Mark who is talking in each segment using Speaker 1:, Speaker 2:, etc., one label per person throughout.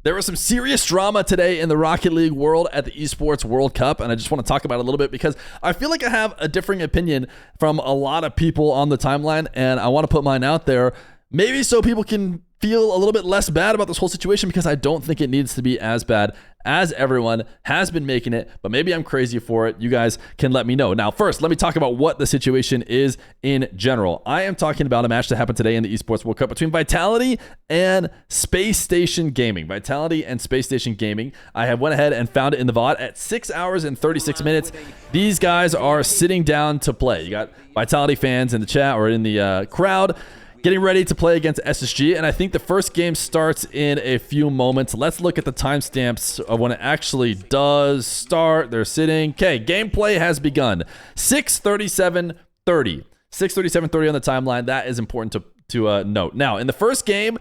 Speaker 1: There was some serious drama today in the Rocket League world at the Esports World Cup, and I just want to talk about it a little bit because I feel like I have a differing opinion from a lot of people on the timeline, and I want to put mine out there, maybe so people can feel a little bit less bad about this whole situation, because I don't think it needs to be as bad as everyone has been making it, but maybe I'm crazy for it. You guys can let me know. Now, first, let me talk about what the situation is in general. I am talking about a match that happened today in the Esports World Cup between Vitality and Space Station Gaming. Vitality and Space Station Gaming. I have went ahead and found it in the VOD at 6 hours and 36 minutes. These guys are sitting down to play. You got Vitality fans in the chat or in the crowd getting ready to play against SSG, and I think the first game starts in a few moments. Let's look at the timestamps of when it actually does start. They're sitting. Okay, gameplay has begun. 6:37:30. 6:37:30 on the timeline. That is important to note. Now, in the first game,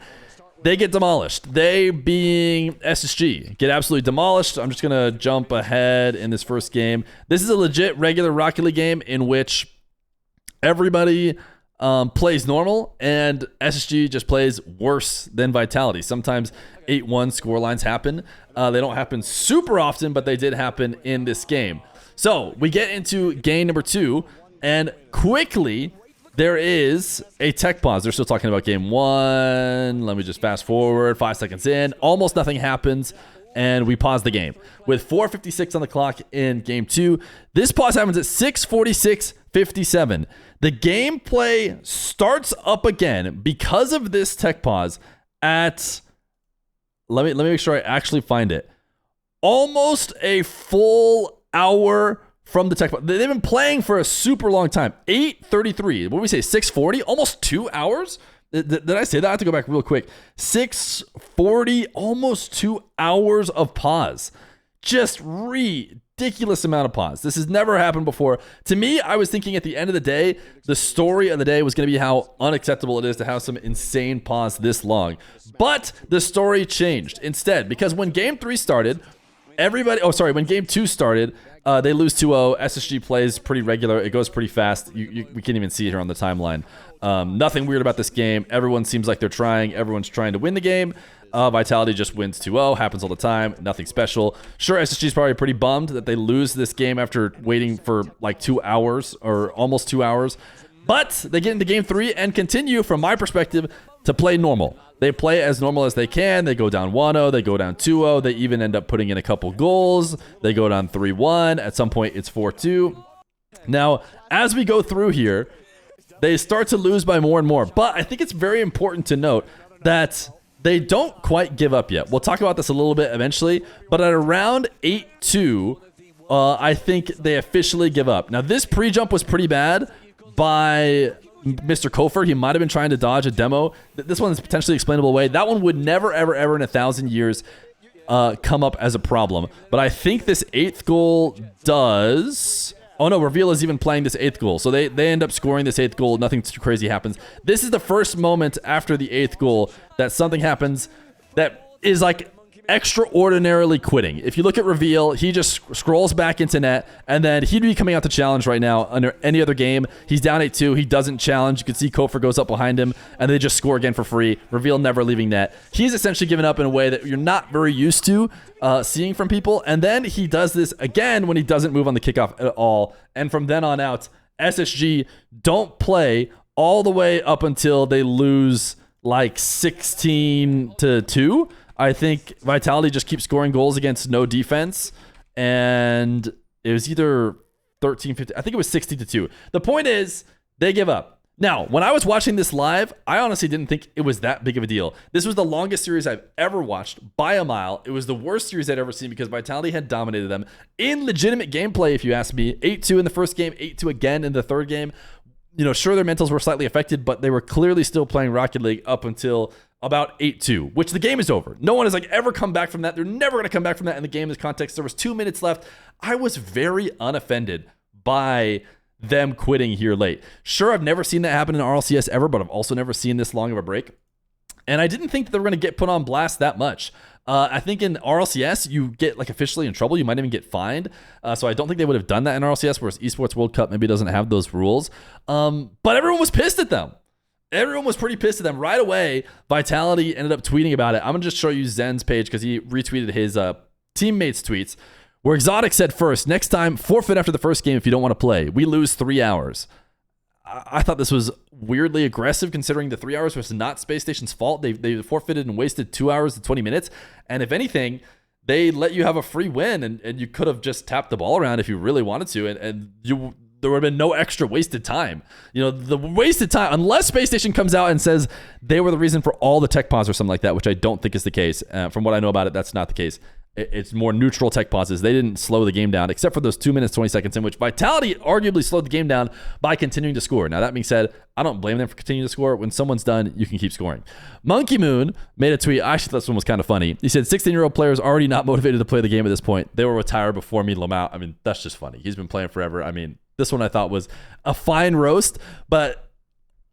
Speaker 1: they get demolished. They, being SSG, get absolutely demolished. I'm just going to jump ahead in this first game. This is a legit regular Rocket League game in which everybody plays normal, and SSG just plays worse than Vitality. Sometimes 8-1 scorelines happen. They don't happen super often, but they did happen in this game. So we get into game number 2, and quickly there is a tech pause. They're still talking about game 1. Let me just fast forward. 5 seconds in, almost nothing happens, and we pause the game. With 4:56 on the clock in game 2, this pause happens at 6:46:57. The gameplay starts up again because of this tech pause at, let me make sure I actually find it, almost a full hour from the tech pause. They've been playing for a super long time. 8:33. What did we say? 6:40? Almost 2 hours? Did I say that? I have to go back real quick. 6:40, almost 2 hours of pause. Just ridiculous amount of pause. This has never happened before. To me, I was thinking at the end of the day, the story of the day was going to be how unacceptable it is to have some insane pause this long. But the story changed instead, because when game 3 started, when game 2 started, they lose 2-0. SSG plays pretty regular. It goes pretty fast. We can't even see it here on the timeline. Nothing weird about this game. Everyone seems like they're trying. Everyone's trying to win the game. Vitality just wins 2-0. Happens all the time. Nothing special. Sure, SSG is probably pretty bummed that they lose this game after waiting for like 2 hours or almost 2 hours. But they get into game 3 and continue, from my perspective, to play normal. They play as normal as they can. They go down 1-0. They go down 2-0. They even end up putting in a couple goals. They go down 3-1. At some point, it's 4-2. Now, as we go through here, they start to lose by more and more. But I think it's very important to note that they don't quite give up yet. We'll talk about this a little bit eventually, but at around 8-2, I think they officially give up. Now, this pre-jump was pretty bad by Mr. Kofer. He might have been trying to dodge a demo. This one is potentially explainable away. That one would never, ever, ever in 1,000 years come up as a problem. But I think this 8th goal does. Oh no, Reveal is even playing this 8th goal. So they end up scoring this 8th goal. Nothing too crazy happens. This is the first moment after the 8th goal that something happens that is like extraordinarily quitting. If you look at Reveal, he just scrolls back into net, and then he'd be coming out to challenge right now under any other game. He's down 8-2. He doesn't challenge. You can see Kofer goes up behind him, and they just score again for free. Reveal never leaving net. He's essentially given up in a way that you're not very used to seeing from people. And then he does this again when he doesn't move on the kickoff at all. And from then on out, SSG don't play all the way up until they lose like 16-2. I think Vitality just keeps scoring goals against no defense, and it was either 13-15. I think it was 16-2. The point is, they give up. Now, when I was watching this live, I honestly didn't think it was that big of a deal. This was the longest series I've ever watched by a mile. It was the worst series I'd ever seen because Vitality had dominated them in legitimate gameplay, if you ask me. 8-2 in the first game, 8-2 again in the third game. You know, sure, their mentals were slightly affected, but they were clearly still playing Rocket League up until about 8-2, which the game is over. No one has like ever come back from that. They're never going to come back from that in the game in this context. There was 2 minutes left. I was very unoffended by them quitting here late. Sure, I've never seen that happen in RLCS ever, but I've also never seen this long of a break. And I didn't think that they were going to get put on blast that much. I think in RLCS, you get like officially in trouble. You might even get fined. So I don't think they would have done that in RLCS, whereas Esports World Cup maybe doesn't have those rules. But everyone was pissed at them. Everyone was pretty pissed at them right away. Vitality ended up tweeting about it. I'm going to just show you Zen's page because he retweeted his teammates' tweets where Exotic said first, next time, forfeit after the first game if you don't want to play. We lose 3 hours. I thought this was weirdly aggressive considering the 3 hours was not Space Station's fault. They forfeited and wasted 2 hours and 20 minutes. And if anything, they let you have a free win and you could have just tapped the ball around if you really wanted to. And there would have been no extra wasted time. The wasted time, unless Space Station comes out and says they were the reason for all the tech pause or something like that, which I don't think is the case. From what I know about it, that's not the case. It's more neutral tech pauses. They didn't slow the game down, except for those 2 minutes, 20 seconds in which Vitality arguably slowed the game down by continuing to score. Now, that being said, I don't blame them for continuing to score. When someone's done, you can keep scoring. Monkey Moon made a tweet. I actually thought this one was kind of funny. He said, 16-year-old players already not motivated to play the game at this point. They were retired before me, Lamau. I mean, that's just funny. He's been playing forever. I mean, this one I thought was a fine roast, but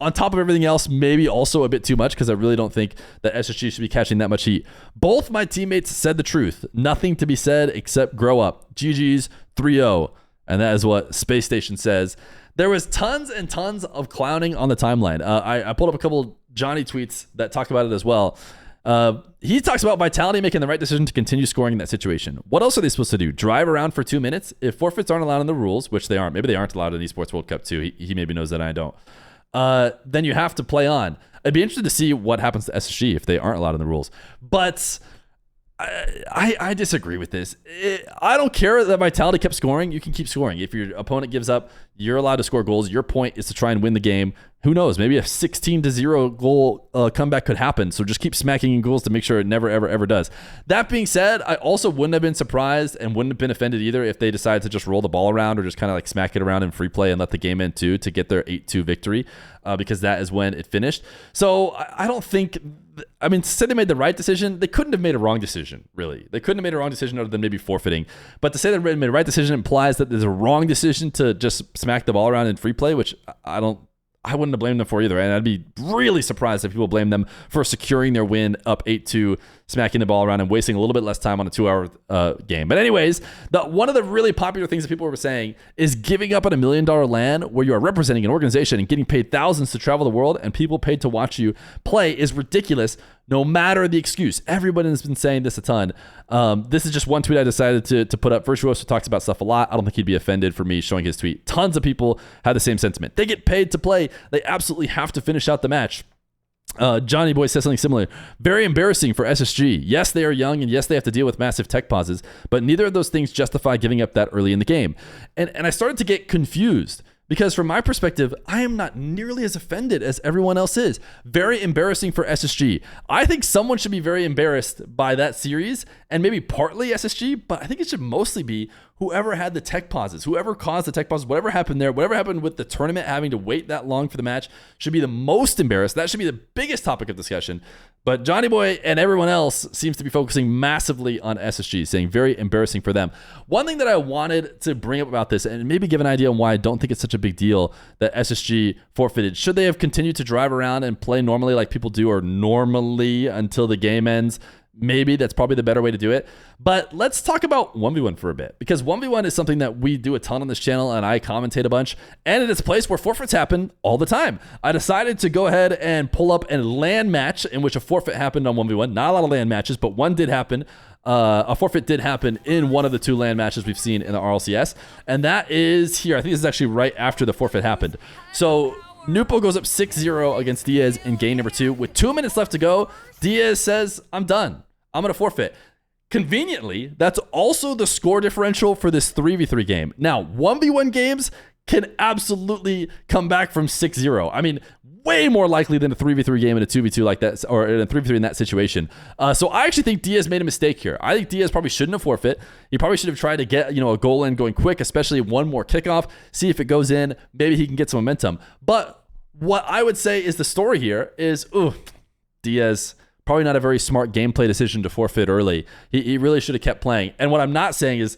Speaker 1: on top of everything else, maybe also a bit too much because I really don't think that SSG should be catching that much heat. Both my teammates said the truth. Nothing to be said except grow up. GG's 3-0. And that is what Space Station says. There was tons and tons of clowning on the timeline. I pulled up a couple Johnny tweets that talk about it as well. He talks about Vitality making the right decision to continue scoring in that situation. What else are they supposed to do? Drive around for 2 minutes? If forfeits aren't allowed in the rules, which they aren't. Maybe they aren't allowed in Esports World Cup too. He maybe knows that I don't. Then you have to play on. I'd be interested to see what happens to SSG if they aren't allowed in the rules. But I disagree with this. I don't care that Vitality kept scoring. You can keep scoring. If your opponent gives up, you're allowed to score goals. Your point is to try and win the game. Who knows? Maybe a 16-0 goal comeback could happen. So just keep smacking in goals to make sure it never, ever, ever does. That being said, I also wouldn't have been surprised and wouldn't have been offended either if they decided to just roll the ball around or just kind of like smack it around in free play and let the game end too to get their 8-2 victory because that is when it finished. So I don't think... I mean, say they made the right decision, they couldn't have made a wrong decision, really. They couldn't have made a wrong decision other than maybe forfeiting. But to say they made a right decision implies that there's a wrong decision to just smack the ball around in free play, which I wouldn't have blamed them for either. And I'd be really surprised if people blame them for securing their win up 8-2, smacking the ball around and wasting a little bit less time on a 2-hour game. But anyways, one of the really popular things that people were saying is giving up on $1 million LAN where you are representing an organization and getting paid thousands to travel the world and people paid to watch you play is ridiculous. No matter the excuse. Everybody has been saying this a ton. This is just one tweet I decided to put up. Virtuoso talks about stuff a lot. I don't think he'd be offended for me showing his tweet. Tons of people had the same sentiment. They get paid to play. They absolutely have to finish out the match. Johnny Boy says something similar. Very embarrassing for SSG. Yes, they are young, and yes, they have to deal with massive tech pauses, but neither of those things justify giving up that early in the game. And I started to get confused. Because from my perspective, I am not nearly as offended as everyone else is. Very embarrassing for SSG. I think someone should be very embarrassed by that series, and maybe partly SSG, but I think it should mostly be whoever had the tech pauses, whoever caused the tech pauses, whatever happened there, whatever happened with the tournament having to wait that long for the match should be the most embarrassed. That should be the biggest topic of discussion. But Johnny Boy and everyone else seems to be focusing massively on SSG, saying very embarrassing for them. One thing that I wanted to bring up about this, and maybe give an idea on why I don't think it's such a big deal that SSG forfeited. Should they have continued to drive around and play normally like people do, or normally until the game ends? Maybe that's probably the better way to do it. But let's talk about 1v1 for a bit, because 1v1 is something that we do a ton on this channel and I commentate a bunch, and it is a place where forfeits happen all the time. I decided to go ahead and pull up a LAN match in which a forfeit happened on 1v1. Not a lot of LAN matches, but one did happen. A forfeit did happen in one of the 2 LAN matches we've seen in the RLCS, and that is here. I think this is actually right after the forfeit happened. So Nupo goes up 6-0 against Diaz in game number 2. With 2 minutes left to go, Diaz says, I'm done. I'm going to forfeit. Conveniently, that's also the score differential for this 3v3 game. Now, 1v1 games can absolutely come back from 6-0. I mean, way more likely than a 3v3 game and a 2v2 like that, or a 3v3 in that situation. So I actually think Diaz made a mistake here. I think Diaz probably shouldn't have forfeit. He probably should have tried to get, a goal in going quick, especially one more kickoff, see if it goes in. Maybe he can get some momentum. But what I would say is the story here is, Diaz, probably not a very smart gameplay decision to forfeit early. He really should have kept playing. And what I'm not saying is,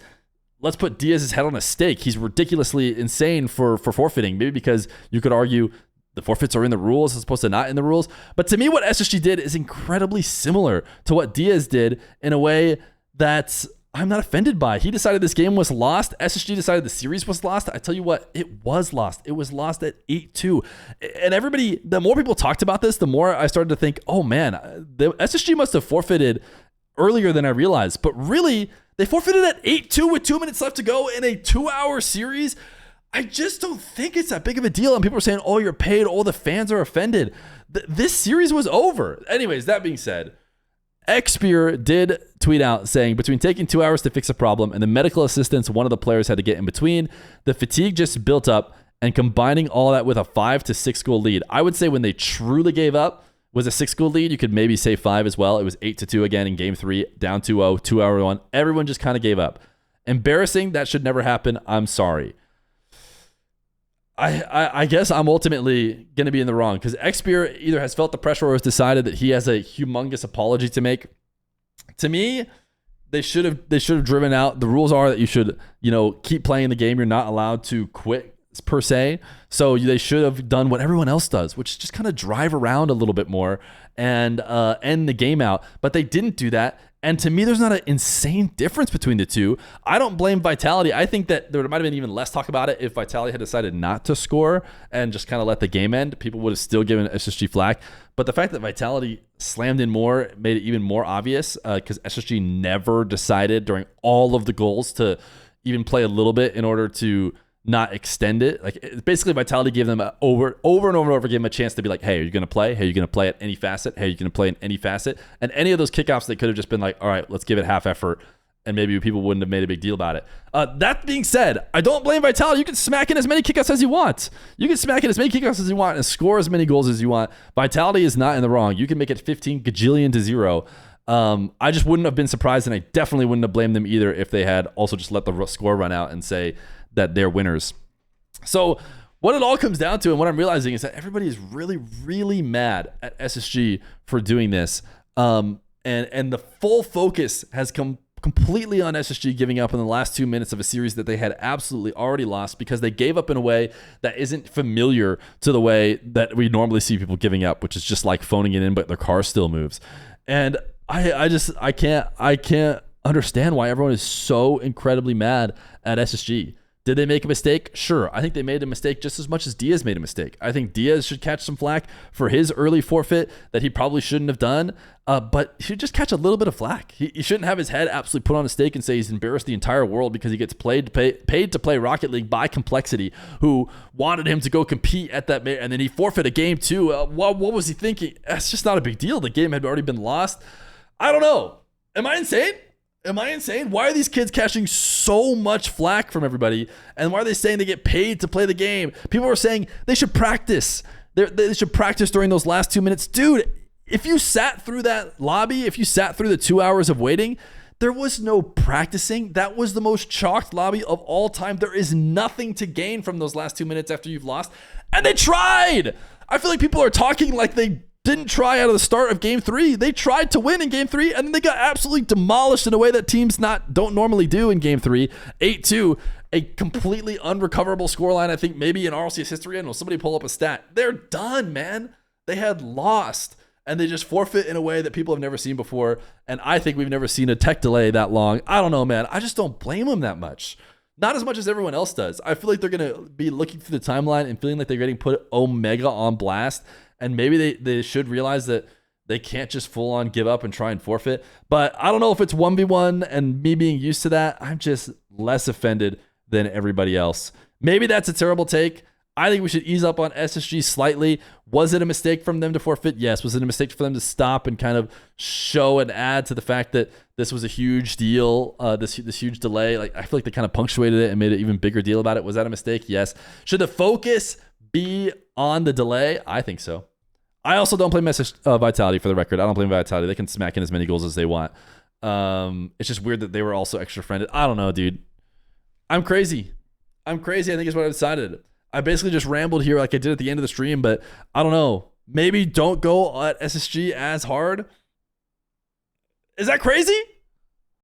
Speaker 1: let's put Diaz's head on a stake. He's ridiculously insane for forfeiting. Maybe because you could argue the forfeits are in the rules as opposed to not in the rules. But to me, what SSG did is incredibly similar to what Diaz did in a way that I'm not offended by. He decided this game was lost. SSG decided the series was lost. I tell you what, it was lost. It was lost at 8-2. And everybody, the more people talked about this, the more I started to think, oh man, the SSG must have forfeited earlier than I realized. But really, they forfeited at 8-2 with 2 minutes left to go in a 2-hour series. I just don't think it's that big of a deal. And people are saying, oh, you're paid. Oh, the fans are offended. This series was over. Anyways, that being said, Feer did tweet out saying, between taking 2 hours to fix a problem and the medical assistance one of the players had to get in between, the fatigue just built up, and combining all that with a 5 to 6 goal lead. I would say when they truly gave up was a 6 goal lead. You could maybe say 5 as well. It was 8-2 again in game 3, down 2-0, 2-hour 1. Everyone just kind of gave up. Embarrassing. That should never happen. I'm sorry. I guess I'm ultimately going to be in the wrong because Feer either has felt the pressure or has decided that he has a humongous apology to make. To me, they should have driven out. The rules are that you should, keep playing the game. You're not allowed to quit per se. So they should have done what everyone else does, which is just kind of drive around a little bit more and end the game out. But they didn't do that. And to me, there's not an insane difference between the two. I don't blame Vitality. I think that there might have been even less talk about it if Vitality had decided not to score and just kind of let the game end. People would have still given SSG flack. But the fact that Vitality slammed in more made it even more obvious because SSG never decided during all of the goals to even play a little bit in order to not extend it. Like basically Vitality gave them over and over gave them a chance to be like, hey, are you going to play? Hey, are you going to play at any facet? Hey, are you going to play in any facet? And any of those kickoffs, they could have just been like, all right, let's give it half effort. And maybe people wouldn't have made a big deal about it. That being said, I don't blame Vitality. You can smack in as many kickoffs as you want. You can smack in as many kickoffs as you want and score as many goals as you want. Vitality is not in the wrong. You can make it 15 gajillion to 0. I just wouldn't have been surprised, and I definitely wouldn't have blamed them either if they had also just let the score run out and say that they're winners. So what it all comes down to, and what I'm realizing, is that everybody is really, really mad at SSG for doing this. And the full focus has come completely on SSG giving up in the last 2 minutes of a series that they had absolutely already lost because they gave up in a way that isn't familiar to the way that we normally see people giving up, which is just like phoning it in, but their car still moves. And I can't understand why everyone is so incredibly mad at SSG. Did they make a mistake? Sure. I think they made a mistake just as much as Diaz made a mistake. I think Diaz should catch some flack for his early forfeit that he probably shouldn't have done, but he should just catch a little bit of flack. He shouldn't have his head absolutely put on a stake and say he's embarrassed the entire world because he gets paid to play Rocket League by Complexity, who wanted him to go compete at that, and then he forfeit a game too. What was he thinking? That's just not a big deal. The game had already been lost. I don't know. Am I insane? Why are these kids catching so much flack from everybody? And why are they saying they get paid to play the game? People are saying they should practice. They should practice during those last 2 minutes. Dude, if you sat through that lobby, if you sat through the 2 hours of waiting, there was no practicing. That was the most chalked lobby of all time. There is nothing to gain from those last 2 minutes after you've lost. And they tried. I feel like people are talking like they didn't try out of the start of game 3. They tried to win in game 3, and then they got absolutely demolished in a way that teams don't normally do in game 3. 8-2, a completely unrecoverable scoreline, I think maybe in RLCS history. I know somebody pull up a stat. They're done, man. They had lost, and they just forfeit in a way that people have never seen before, and I think we've never seen a tech delay that long. I don't know, man. I just don't blame them that much. Not as much as everyone else does. I feel like they're going to be looking through the timeline and feeling like they're getting put Omega on blast. And maybe they should realize that they can't just full on give up and try and forfeit. But I don't know if it's 1v1 and me being used to that. I'm just less offended than everybody else. Maybe that's a terrible take. I think we should ease up on SSG slightly. Was it a mistake from them to forfeit? Yes. Was it a mistake for them to stop and kind of show and add to the fact that this was a huge deal, this huge delay? Like, I feel like they kind of punctuated it and made an even bigger deal about it. Was that a mistake? Yes. Should the focus be on the delay? I think so. I also don't blame Vitality, for the record. I don't blame Vitality. They can smack in as many goals as they want. It's just weird that they were also extra friended. I don't know, dude. I'm crazy. I think is what I decided. I basically just rambled here like I did at the end of the stream, but I don't know. Maybe don't go at SSG as hard. Is that crazy?